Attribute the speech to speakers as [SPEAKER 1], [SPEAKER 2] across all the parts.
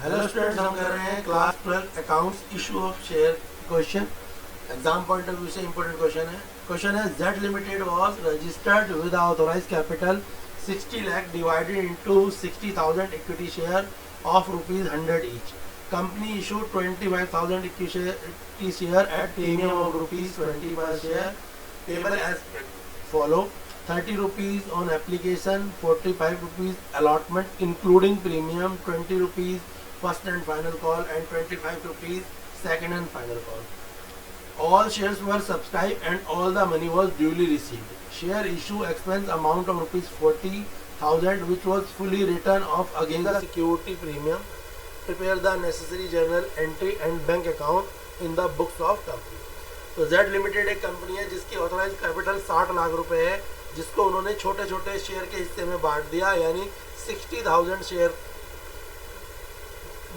[SPEAKER 1] Hello students, हम कर रहे हैं class 12 accounts issue of share question. Exam point of view से इंपॉर्टेंट क्वेश्चन है Z limited was registered with authorised capital 60 lakh divided into 60,000 equity share of ₹100 each. Company issued 25,000 equity share at premium of ₹20 per share, payable as follow: 30 rupees on application, 45 rupees allotment including premium, 20 rupees first and final call, and 25 rupees second and final call. All shares were subscribed and all the money was duly received. Share issue expense amount of ₹40,000 which was fully written off against the security premium. Prepare the necessary journal entry and bank account in the books of company. तो Z limited एक company है जिसकी authorise capital 60 lakh रुपए है, जिसको उन्होंने छोटे छोटे शेयर के हिस्से में बांट दिया, यानी 60,000 शेयर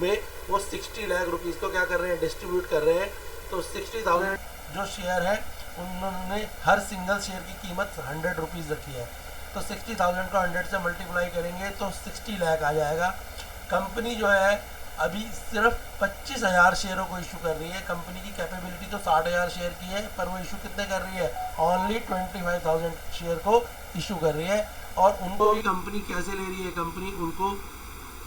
[SPEAKER 1] में वो 60 लाख रुपीस को क्या कर रहे हैं, डिस्ट्रीब्यूट कर रहे हैं। तो 60,000 जो शेयर है उन्होंने हर सिंगल शेयर की कीमत 100 रुपीज़ रखी है। तो 60,000 को 100 से मल्टीप्लाई करेंगे तो 60 लाख आ जाएगा। कंपनी जो है अभी सिर्फ 25,000 शेयरों को इशू कर रही है। कंपनी की कैपेबिलिटी तो 60,000 शेयर की है, पर वो इशू कितने कर रही है, ओनली 25,000 शेयर को इशू कर रही है। और उनको भी कंपनी कैसे ले रही है, कंपनी उनको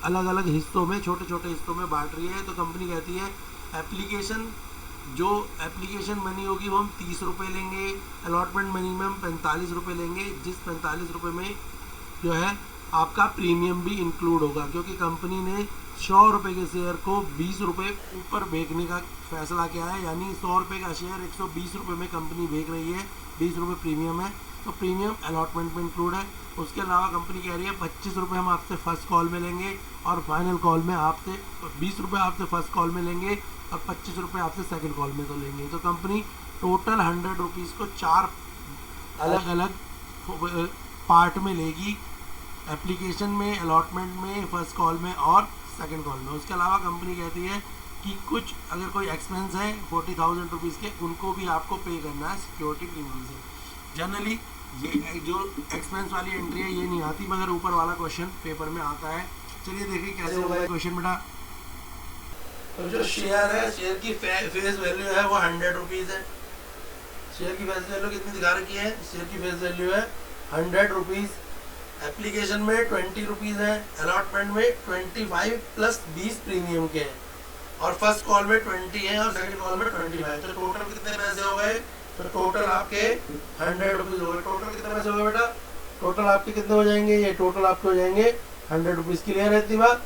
[SPEAKER 1] अलग अलग हिस्सों में, छोटे छोटे हिस्सों में बांट रही है। तो कंपनी कहती है एप्लीकेशन मनी होगी वो हम 30 रुपये लेंगे, अलॉटमेंट मनी में हम 45 रुपये लेंगे, जिस 45 रुपये में जो है आपका प्रीमियम भी इंक्लूड होगा, क्योंकि कंपनी ने 100 रुपये के शेयर को 20 रुपये ऊपर बेचने का फैसला किया है, यानी 100 रुपये का शेयर 120 रुपये में कंपनी बेच रही है, 20 रुपये प्रीमियम है, तो प्रीमियम अलॉटमेंट में इंक्लूड है। उसके अलावा कंपनी कह रही है 25 रुपये हम आपसे फर्स्ट कॉल में लेंगे और फाइनल कॉल में आपसे 20 रुपये आपसे फर्स्ट कॉल में लेंगे और 25 रुपये आपसे सेकंड कॉल में तो लेंगे। तो कंपनी टोटल 100 रुपीज़ को 4 अलग अलग पार्ट में लेगी, एप्लीकेशन में, अलॉटमेंट में, फर्स्ट कॉल में और सेकंड कॉल में। उसके अलावा कंपनी कहती है कि कुछ अगर कोई एक्सपेंस है 40,000 रुपीज़ के, उनको भी आपको पे करना है सिक्योरिटी प्रीमियम से। जनरली ये जो एक्सपेंस वाली एंट्री है ये नहीं आती, मगर ऊपर वाला क्वेश्चन पेपर में आता है। चलिए देखिए कैसे होगा क्वेश्चन बेटा। तो जो शेयर है, शेयर की फेस वैल्यू है वो 100 रुपीज़ है। शेयर की फेस वैल्यू कितनी दिखा रखी है, शेयर की फेस वैल्यू है 100 रुपीज़। एप्लीकेशन में 20 रुपीज़ है, अलॉटमेंट में 25 प्लस 20 प्रीमियम के हैं, और फर्स्ट कॉल में 20 है और सेकंड कॉल में 25। तो टोटल कितने पैसे हो गए, तो टोटल आपके 100 रुपीज़ हो गए। टोटल कितने पैसे हो गए बेटा, टोटल आपके कितने हो जाएंगे, ये टोटल आपके हो जाएंगे 100 रुपीज़। क्लियर है इतनी बात,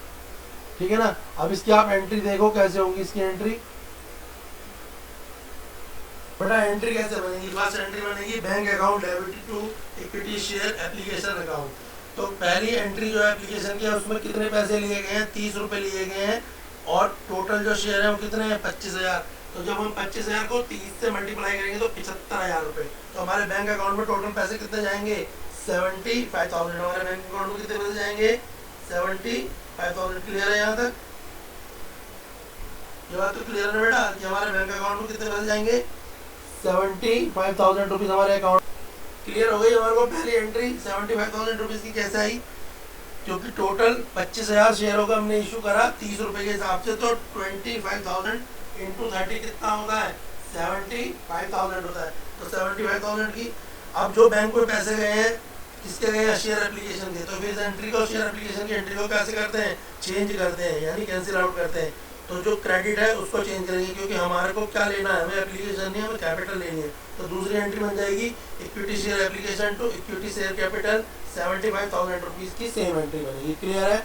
[SPEAKER 1] ठीक है ना। अब इसकी आप एंट्री देखो कैसे होंगी इसकी एंट्री। बेटा एंट्री कैसे बनेगी, फर्स्ट एंट्री बनेगी bank account debit to equity share application account. तो पहली एंट्री जो है एप्लीकेशन की है उसमें कितने पैसे लिए गए हैं, 30 रुपये लिए गए हैं, और टोटल जो शेयर है वो कितने हैं, 25,000। तो जब हम 25,000 को 30 से मल्टीप्लाई करेंगे तो 75,000 रुपये। तो हमारे बैंक अकाउंट में टोटल पैसे कितने जाएंगे, 75,000। हमारे बैंक अकाउंट में कितने पैसे जाएंगे, 75,000। क्लियर है यहाँ तक, ये बात तो क्लियर है बेटा कि हमारे बैंक अकाउंट में कितने पैसे जाएंगे, 75,000 रुपीज़ हमारे अकाउंट। क्लियर हो गई हमारे को पहली एंट्री 75,000 रुपीज़ की कैसे आई, क्योंकि टोटल 25,000 शेयरों का हमने इशू करा 30 रुपये के हिसाब से, तो 25,000 इंटू 30 कितना होता है, 75,000 होता है। तो 75,000 की अब जो बैंक में पैसे गए हैं किसके गए हैं, शेयर एप्लीकेशन के। तो फिर एंट्री को, शेयर एप्लीकेशन की एंट्री को कैसे करते हैं, चेंज करते हैं, यानी कैंसिल आउट करते हैं। तो जो क्रेडिट है उसको चेंज करेंगे, क्योंकि हमारे को क्या लेना है, हमें एप्लीकेशन नहीं है, हमें कैपिटल लेनी है। तो दूसरी एंट्री बन जाएगी equity share application to equity share capital 75,000 rupees की सेम एंट्री बनेगी। क्लियर है,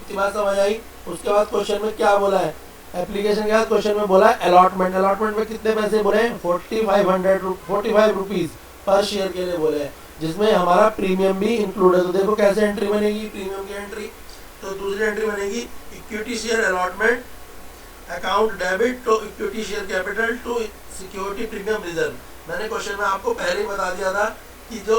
[SPEAKER 1] इतनी बात समझ आई। उसके बाद क्वेश्चन में क्या बोला है, एप्लीकेशन के बाद क्वेश्चन में बोला है अलॉटमेंट। अलॉटमेंट में कितने पैसे बोले हैं, 45 रुपीज़ पर शेयर के लिए बोले हैं, जिसमें हमारा प्रीमियम भी इंक्लूड है। तो देखो कैसे एंट्री बनेगी प्रीमियम की एंट्री। तो दूसरी एंट्री बनेगी equity share allotment account debit to equity share capital to security premium reserve. मैंने क्वेश्चन में आपको पहले ही बता दिया था कि जो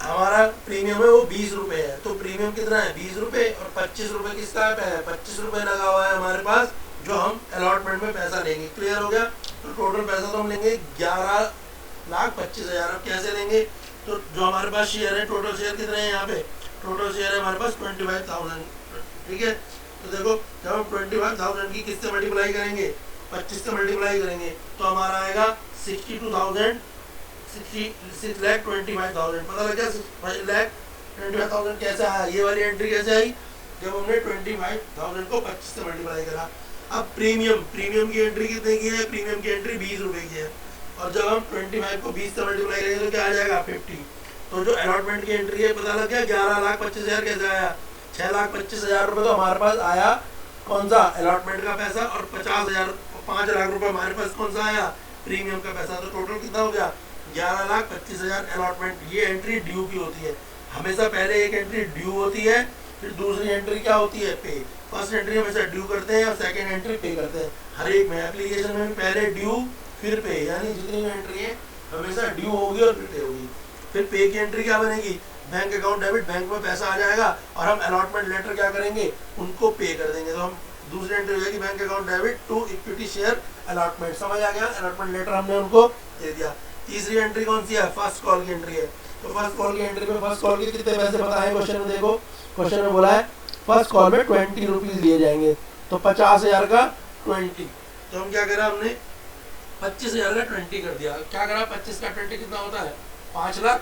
[SPEAKER 1] हमारा प्रीमियम है वो 20 रुपये है। तो प्रीमियम कितना है, 20 रुपये, और 25 रुपये किसका है, 25 रुपये लगा हुआ है हमारे पास, जो हम अलॉटमेंट में पैसा लेंगे। क्लियर हो गया। तो टोटल पैसा तो हम लेंगे 11,25,000। अब कैसे लेंगे, तो जो हमारे पास शेयर है, टोटल शेयर कितने हैं यहाँ पे, टोटल शेयर है हमारे पास 25,000, ठीक है। तो देखो जब हम 25,000 की किससे मल्टीप्लाई करेंगे, 25 से मल्टीप्लाई करेंगे तो हमारा आएगा 62,000, 6,25,000। पता लग गया 6,25,000 कैसे आया, ये वाली एंट्री कैसे आई, जब हमने 25,000 को 25 से मल्टीप्लाई करा। अब प्रीमियम की एंट्री कितने की है, प्रीमियम की एंट्री 20 रुपए की है, और जब हम 25 को 20 से मल्टीप्लाई करेंगे तो क्या आ जाएगा 50। तो जो अलॉटमेंट की एंट्री है पता लग गया, 11,25,000 कैसे आया, 6,25,000 रुपये तो हमारे पास आया कौन सा, अलॉटमेंट का पैसा, और 5 लाख रुपए हमारे पास कौन सा आया, प्रीमियम का पैसा। तो टोटल कितना हो गया 11,25,000 अलॉटमेंट। ये एंट्री ड्यू की होती है, हमेशा पहले एक एंट्री ड्यू होती है, फिर दूसरी एंट्री क्या होती है, पे। फर्स्ट एंट्री हमेशा ड्यू करते हैं और सेकंड एंट्री पे करते हैं हर एक में। एप्लीकेशन में पहले ड्यू फिर पे, यानी जितनी भी एंट्री है हमेशा ड्यू होगी और फिर पे होगी। फिर पे की एंट्री क्या बनेगी, बैंक अकाउंट डेबिट, बैंक में पैसा आ जाएगा और हम अलॉटमेंट लेटर क्या करेंगे, उनको पे कर देंगे। तो हम दूसरी एंट्री हो जाएगी bank account debit to equity share allotment, समझ आ गया, अलॉटमेंट लेटर हमने उनको दे दिया। तीसरी एंट्री कौन सी है, फर्स्ट कॉल की एंट्री है। तो फर्स्ट कॉल की एंट्री में फर्स्ट कॉल के कितने पैसे पता है, क्वेश्चन में देखो, क्वेश्चन में बोला है फर्स्ट कॉल में 20 रुपीज दिए जाएंगे, तो 50,000 का 20, तो हम क्या करा, हमने 25,000 का 20 कर दिया। क्या करा, 25 का 20 कितना होता है, 5 लाख।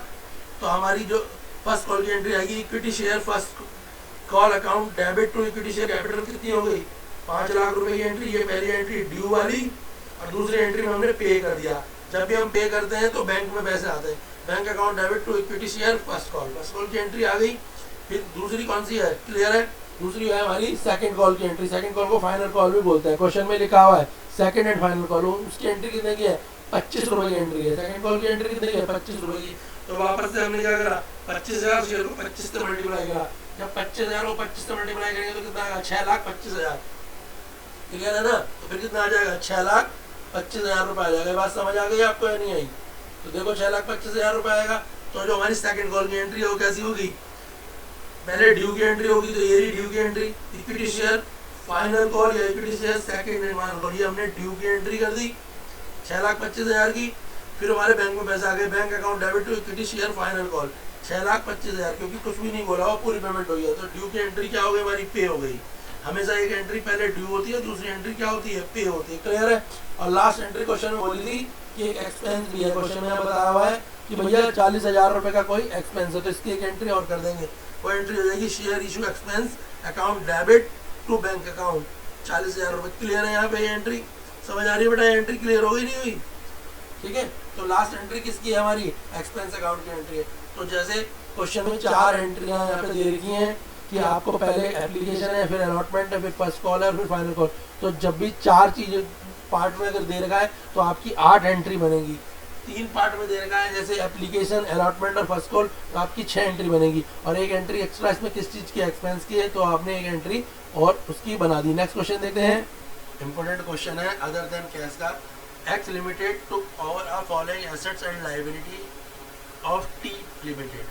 [SPEAKER 1] तो हमारी जो फर्स्ट कॉल की एंट्री आएगी, equity share first call account debit to equity share capital कितनी हो गई, 5 लाख रुपए की एंट्री। ये पहली एंट्री ड्यू वाली, और दूसरी एंट्री में हमने पे कर दिया। जब भी हम पे करते हैं तो बैंक में पैसे आते हैं, bank account debit to equity share first call की एंट्री आ गई। फिर दूसरी कौन सी है, क्लियर है, दूसरी है हमारी सेकंड कॉल की एंट्री। सेकंड कॉल को फाइनल कॉल भी बोलते हैं, क्वेश्चन में लिखा हुआ है सेकंड एंड फाइनल कॉल। उसकी एंट्री कितने की है, 25 रुपए की एंट्री है। सेकंड कॉल की एंट्री कितने की है, 25 रुपए की। तो वापस से हमने क्या करा, 25,000 शेयर को 25 से मल्टीप्लाई करा। जब 25,000 को 25 से मल्टीप्लाई करेंगे तो कितना आएगा, 6,25,000, क्लियर है ना। तो फिर कितना आ जाएगा, 6,25,000 रुपए आ जाएगा। बात समझ आ गई आपको या नहीं आई, तो देखो 6,25,000 रुपए आएगा। तो जो हमारी सेकंड कॉल की एंट्री है वो कैसी होगी, पहले ड्यू की एंट्री होगी, तो ये ड्यू की entry, equity share final call या equity share second and final call, ये हमने ड्यू की एंट्री कर दी 6,25,000 की। फिर हमारे बैंक में पैसा आ गए, bank account debit to equity share final call 6,25,000, क्योंकि कुछ भी नहीं बोला वो पूरी पेमेंट हो गया। तो ड्यू की एंट्री क्या हो गई, हमारी पे हो गई। हमेशा एक एंट्री पहले ड्यू होती है, दूसरी एंट्री क्या होती है, पे होती है, क्लियर है। और लास्ट एंट्री क्वेश्चन में बोली थी कि एक एक्सपेंस भी है, क्वेश्चन में बताया हुआ है कि भैया 40,000 रुपए का कोई एक्सपेंस है, तो इसकी एक एंट्री और कर देंगे। वो एंट्री हो जाएगी share issue expense account debit to bank account 40,000 रुपए, क्लियर है। यहाँ पे ये एंट्री समझ आ रही है बेटा, एंट्री क्लियर हो गई नहीं हुई, ठीक है। तो लास्ट एंट्री किसकी है, हमारी एक्सपेंस अकाउंट की एंट्री है। तो जैसे क्वेश्चन में 4 एंट्रियां यहाँ पे दे रखी हैं कि आपको पहले एप्लीकेशन है, फिर अलॉटमेंट है, फिर फर्स्ट कॉल है, फिर फाइनल कॉल। तो जब भी 4 चीजें पार्ट में अगर दे रखा है तो आपकी 8 एंट्री बनेगी। 3 पार्ट में दे रखा है जैसे एप्लीकेशन, अलॉटमेंट और फर्स्ट कॉल, तो आपकी 6 एंट्री बनेगी। और एक एंट्री एक्स्ट्रा इसमें किस चीज़ की, एक्सपेंस की है, तो आपने एक एंट्री और उसकी बना दी। नेक्स्ट क्वेश्चन देखते हैं, इंपॉर्टेंट क्वेश्चन है अदर देन कैश का। X limited to over a following assets and liability of T limited,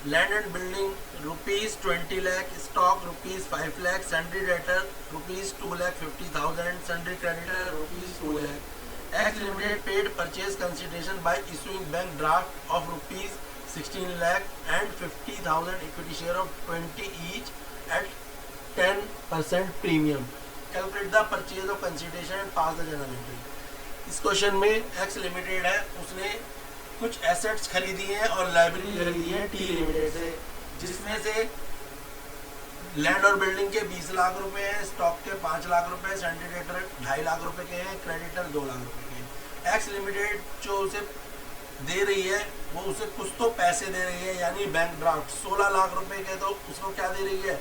[SPEAKER 1] land and building ₹20 lakh, stock ₹5 lakh, sundry debtor ₹2,50,000, sundry creditor ₹2 lakh. X Limited paid purchase consideration by issuing bank draft of ₹16 lakh and 50,000 equity share of 20 each at 10% premium. Calculate the purchase of consideration and pass the journal entry. इस question में X Limited है, उसने कुछ assets खरीदी हैं और liability खरीदी है T लिमिटेड से, जिसमें से लैंड और बिल्डिंग के 20 लाख रुपए हैं, स्टॉक के 5 लाख रुपए, सन्ड्री डेटर 2.5 लाख रुपए के हैं, क्रेडिटर 2 लाख रुपए के हैं। एक्स लिमिटेड जो उसे दे रही है वो उसे कुछ तो पैसे दे रही है, यानी बैंक ड्राफ्ट 16 लाख रुपए के, तो उसको क्या दे रही है,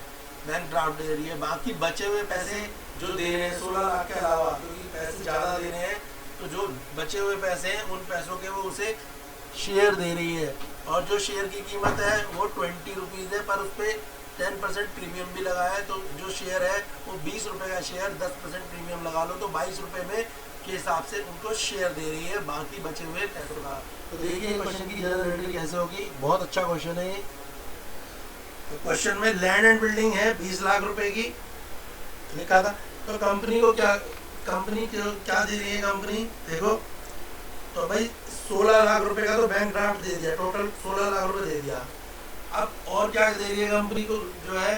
[SPEAKER 1] बैंक ड्राफ्ट दे रही है। बाकी बचे हुए पैसे जो दे रहे हैं 16 लाख के अलावा, क्योंकि पैसे ज़्यादा दे रहे हैं, तो जो बचे हुए पैसे हैं उन पैसों के वो उसे शेयर दे रही है। और जो शेयर की कीमत है वो 20 रुपीज़ है, पर उस पर 10% प्रीमियम भी लगा है। तो जो शेयर है वो 20 रुपये का शेयर, 10% प्रीमियम लगा लो तो 22 रुपये में के हिसाब से उनको शेयर दे रही है बाकी बचे हुए पैसों का। तो देखिए क्वेश्चन की जनरल एंट्री कैसे होगी, बहुत अच्छा क्वेश्चन है ये। तो क्वेश्चन में लैंड एंड बिल्डिंग है 20 लाख रुपए की लिखा था, तो कंपनी को क्या दे रही है कंपनी, देखो तो भाई 16 लाख रुपए का तो बैंक ड्राफ्ट दे दिया, टोटल 16 लाख रुपए दे दिया। अब और क्या दे रही है कंपनी को, जो है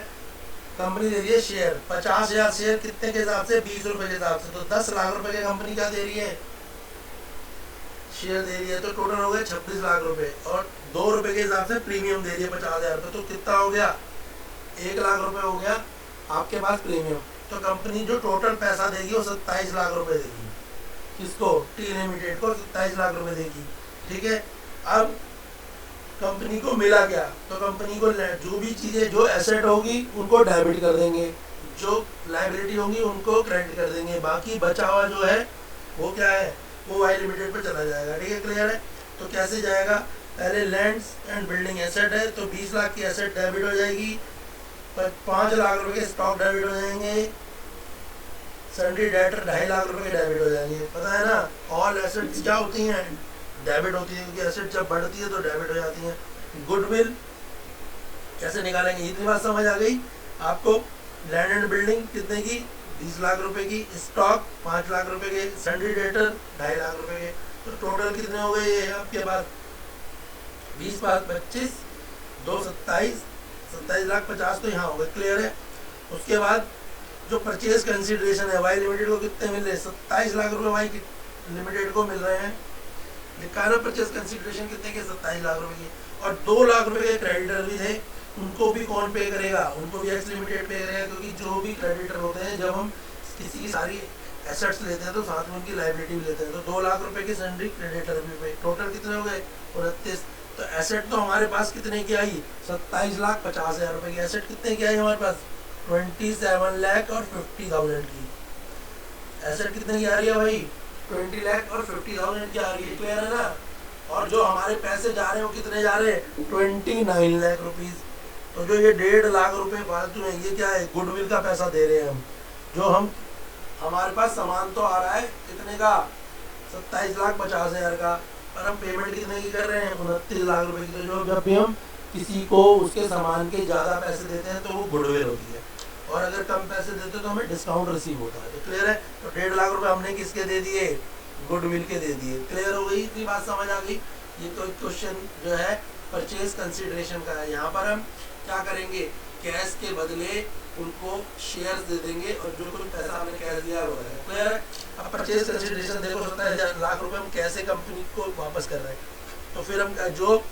[SPEAKER 1] कंपनी दे रही है शेयर 50,000 शेयर कितने के हिसाब से, 20 रुपए के हिसाब से। तो 10 लाख रुपए की कंपनी क्या दे रही है, शेयर दे रही है। तो टोटल हो गए 26 लाख रुपए और 2 रुपए के हिसाब से प्रीमियम दे रही है 50,000 रुपये। तो कितना हो गया, 1 लाख रुपए हो गया आपके पास प्रीमियम। तो कंपनी जो टोटल पैसा देगी वो 27 लाख रुपए देगी। किसको, टी लिमिटेड को 27 लाख रुपए देगी। ठीक है, अब कंपनी को मिला क्या, तो कंपनी को जो भी चीज़ें, जो एसेट होगी उनको डेबिट कर देंगे, जो लाइबिलिटी होंगी उनको क्रेडिट कर देंगे, बाकी बचा हुआ जो है वो क्या है, वो वाई लिमिटेड पर चला जाएगा। ठीक है, क्लियर है। तो कैसे जाएगा, पहले लैंड्स एंड बिल्डिंग एसेट है तो 20 लाख की एसेट डेबिट हो जाएगी, 5 लाख रुपए के स्टॉक डेबिट हो जाएंगे, सन्ड्री डेटर 2.5 लाख रुपए के डेबिट हो जाएंगे। पता है ना, ऑल एसेट्स क्या होती हैं, डेबिट होती है, क्योंकि एसेट जब बढ़ती है तो डेबिट हो जाती है। गुडविल कैसे निकालेंगे, इतनी बात समझ आ गई आपको। लैंड एंड बिल्डिंग कितने की, 20 लाख रुपए की, स्टॉक 5 लाख रुपए के, सन्ड्री डेटर 2.5 लाख रुपए के। तो टोटल कितने हो गए ये आपके पास, 20 5 25 2 27 27 लाख 50 तो यहाँ हो गए। क्लियर है। उसके बाद जो परचेज कंसिडरेशन है, वाई लिमिटेड को कितने मिल रहे हैं, 27 लाख रुपए वाई लिमिटेड को मिल रहे हैं। लिखा है परचेज कंसिडरेशन कितने के, 27 लाख रुपए की। और 2 लाख रुपए के क्रेडिटर भी थे, उनको भी कौन पे करेगा, उनको भी एक्स लिमिटेड पे करेगा, क्योंकि जो भी क्रेडिटर होते हैं जब हम किसी की सारी एसेट्स लेते हैं तो साथ में उनकी लाइबिलिटी भी लेते हैं। तो 2 लाख रुपए की सन्ड्री क्रेडिटर भी पे, टोटल कितने हो गए 29। तो एसेट तो हमारे पास कितने की आई, 27 लाख 50,000 रुपए की एसेट कितने की आई हमारे पास, 27 लाख और 50,000 की एसेट कितने की आ रही है भाई, 20 लाख और 50,000 की आ रही है। क्लियर है ना। और जो हमारे पैसे जा रहे हैं वो कितने जा रहे हैं, 29 लाख रुपीज। तो जो ये 1.5 लाख रुपए फालतू है, ये क्या है, गुडविल का पैसा दे रहे हैं हम। जो हम हमारे पास सामान तो आ रहा है कितने का, 27 लाख 50,000 का, और हम पेमेंट कितने की कर रहे हैं, 29 लाख रुपए की। तो जो जब भी हम किसी को उसके सामान के ज़्यादा पैसे देते हैं तो वो गुडविल होती है, और अगर कम पैसे देते तो हमें डिस्काउंट रिसीव होता है। तो क्लियर है। तो 1.5 लाख रुपए हमने किसके दे दिए, गुडविल के दे दिए। क्लियर हो गई, इतनी बात समझ आ गई। ये तो क्वेश्चन जो है परचेज कंसिडरेशन का है। यहाँ पर हम क्या करेंगे, कैश के बदले उनको शेयर्स दे देंगे और जो कुछ पैसा हमने कैश दिया वो है। क्लियर है। अब परचेज कंसिडरेशन देखो, 27 लाख रुपए हम कैसे कंपनी को वापस कर रहे हैं। तो फिर हम जो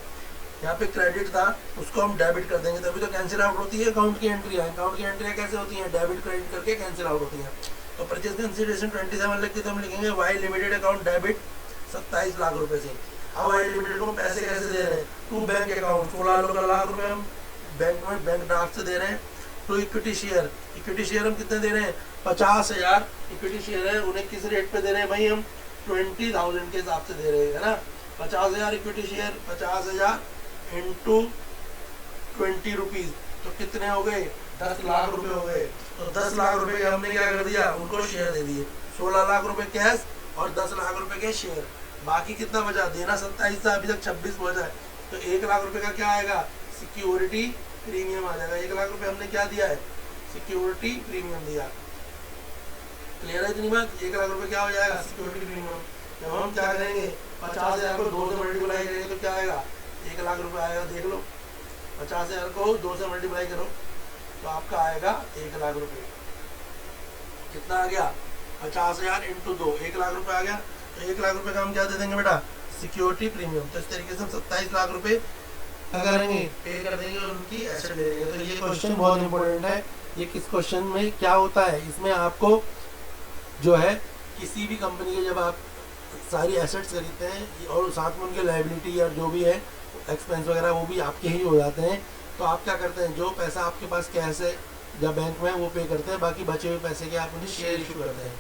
[SPEAKER 1] यहाँ पे क्रेडिट था उसको हम डेबिट कर देंगे, तभी तो कैंसिल आउट होती है अकाउंट की एंट्री। अकाउंट की एंट्री कैसे होती है, डेबिट क्रेडिट करके कैंसिल आउट होती है। तो परचेज कंसिडरेशन 27 लाख की, तो हम लिखेंगे Y limited account debit 27 lakh रुपए से। अब वाई लिमिटेड को पैसे कैसे दे रहे हैं, टू बैंक अकाउंट 16 लाख रुपए हम बैंक में बैंक ड्राफ्ट से दे रहे हैं। To equity share, equity share हम कितने दे रहे हैं, 50,000 इक्विटी शेयर है, उन्हें किस रेट पे दे रहे हैं भाई, हम 20,000 के हिसाब से दे रहे हैं, है ना। 50,000 इक्विटी शेयर, 50,000 इंटू 20 रुपीज, तो कितने हो गए, 10 लाख रुपए हो गए। तो 10 लाख रुपए के हमने क्या कर दिया, उनको शेयर दे दिए, 16 लाख रुपए कैश और 10 लाख रुपए के शेयर। बाकी कितना बचा, देना 27 था, अभी तक 26 बचा है। तो 1 लाख रुपए का क्या आएगा, सिक्योरिटी प्रीमियम आ जाएगा। 1 लाख रुपए हमने क्या दिया है, सिक्योरिटी प्रीमियम दिया। क्लियर है इतनी बात। 1 लाख रुपए क्या हो जाएगा, सिक्योरिटी प्रीमियम। जब हम क्या करेंगे, 50,000 को 2 से मल्टीप्लाई करेंगे तो क्या आएगा, 1 लाख रुपए आएगा। देख लो, 50,000 को 2 से मल्टीप्लाई करो तो आपका आएगा 1 लाख रुपए। कितना आ गया, 50,000 इंटू 2, 1 लाख रुपए आ गया। तो 1 लाख रुपए का हम क्या दे देंगे बेटा, सिक्योरिटी प्रीमियम। तो इस तरीके से हम 27 लाख रुपए क्या करेंगे, पे कर देंगे और उनकी एसेट ले लेंगे। तो ये क्वेश्चन बहुत इंपॉर्टेंट है। ये किस क्वेश्चन में क्या होता है, इसमें आपको जो है किसी भी कंपनी के जब आप सारी एसेट्स खरीदते हैं और साथ में उनके लाइबिलिटी और जो भी है एक्सपेंस वगैरह वो भी आपके ही हो जाते हैं, तो आप क्या करते हैं, जो पैसा आपके पास कैश है या बैंक में वो पे करते हैं, बाकी बचे हुए पैसे के आप उन्हें शेयर इशू करते हैं।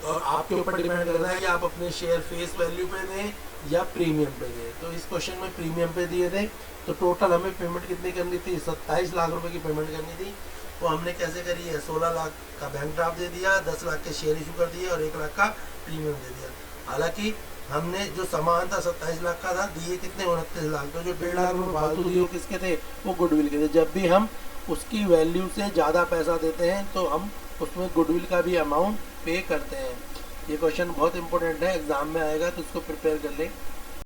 [SPEAKER 1] और आपके ऊपर डिपेंड करता है कि आप अपने शेयर फेस वैल्यू पे दें या प्रीमियम पे दें। तो इस क्वेश्चन में प्रीमियम पे दिए थे, तो टोटल हमें पेमेंट कितनी करनी थी, 27 लाख रुपए की पेमेंट करनी थी। वो हमने कैसे करी है, 16 लाख का बैंक ड्राफ्ट दे दिया, 10 लाख के शेयर इशू कर दिए और 1 लाख का प्रीमियम दे दिया। हालांकि हमने जो सामान था 27 लाख का था, दिए कितने, 29 लाख। तो जो 1.5 लाख रुपये फालतू दिए किसके थे, वो गुडविल के थे। जब भी हम उसकी वैल्यू से ज़्यादा पैसा देते हैं तो हम उसमें गुडविल का भी अमाउंट पे करते हैं। ये क्वेश्चन बहुत इंपॉर्टेंट है, एग्जाम में आएगा तो इसको प्रिपेयर कर लें।